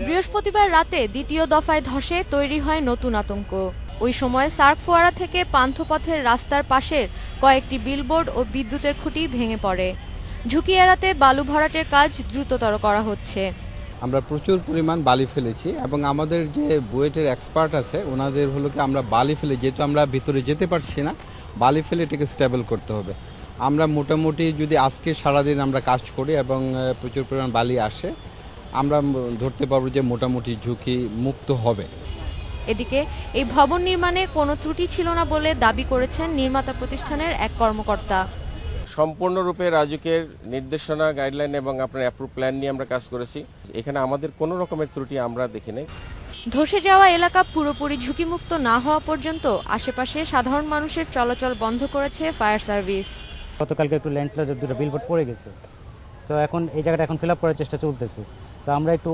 বৃহস্পতিবার রাতে দ্বিতীয় দফায় ধসে তৈরি হয় নতুন আতঙ্ক। ওই সময় সার্ক ফোয়ারা থেকে পান্থপথের রাস্তার পাশের কয়েকটি বিলবোর্ড ও বিদ্যুতের খুঁটি ভেঙে পড়ে। ঝুঁকি এড়াতে বালু ভরাটের কাজ দ্রুততর করা হচ্ছে। আমরা প্রচুর পরিমাণ বালি ফেলেছি এবং আমাদের যে বুয়েটের এক্সপার্ট আছে ওনাদের হলো কি আমরা বালি ফেলে, যেহেতু আমরা ভিতরে যেতে পারছি না, বালি ফেলে এটাকে স্টেবল করতে হবে। আমরা মোটামুটি যদি আজকে সারাদিন আমরা কাজ করি এবং প্রচুর পরিমাণ বালি আসে, আমরা ধরতে পারবো যে মোটামুটি ঝুঁকি মুক্ত হবে। এদিকে এই ভবন নির্মাণে কোনো ত্রুটি ছিল না বলে দাবি করেছেন নির্মাতা প্রতিষ্ঠানের এক কর্মকর্তা। সম্পূর্ণরূপে রাজুকের নির্দেশনা, গাইডলাইন এবং আপনার অ্যাপ্রুভ প্ল্যান নিয়ে আমরা কাজ করেছি। এখানে আমাদের কোনো রকমের ত্রুটি আমরা দেখি নাই। ধসে যাওয়া এলাকা পুরোপুরি ঝুঁকিমুক্ত না হওয়া পর্যন্ত আশেপাশে সাধারণ মানুষের চলাচল বন্ধ করেছে ফায়ার সার্ভিস। গতকালকে একটু ল্যান্ডস্লাইডের দুটো বিলবোর্ড পড়ে গেছে, তো এখন এই জায়গাটা এখন ফিল আপ করার চেষ্টা চলতেছে। তো আমরা একটু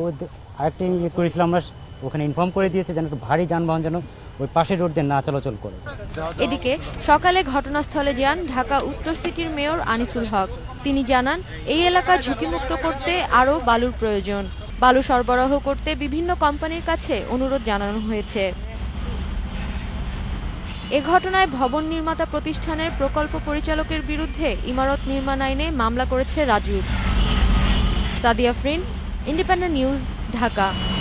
আরেকটা ইয়ে করেছিলাম, আমরা ওখানে ইনফর্ম করে দিয়েছে যেন একটু ভারী যানবাহন যেন ওই পাশের রোড দিয়ে না চলাচল করে। এদিকে সকালে ঘটনাস্থলে যান ঢাকা উত্তর সিটির মেয়র আনিসুল হক। তিনি জানান, এই এলাকা ঝুঁকিমুক্ত করতে আরও বালুর প্রয়োজন। বালু সরবরাহ করতে বিভিন্ন কোম্পানির কাছে অনুরোধ জানানো হয়েছে। এ ঘটনায় ভবন নির্মাতা প্রতিষ্ঠানের প্রকল্প পরিচালকের বিরুদ্ধে ইমারত নির্মাণ আইনে মামলা করেছে রাজউক। Sadia Afrin, Independent News, Dhaka.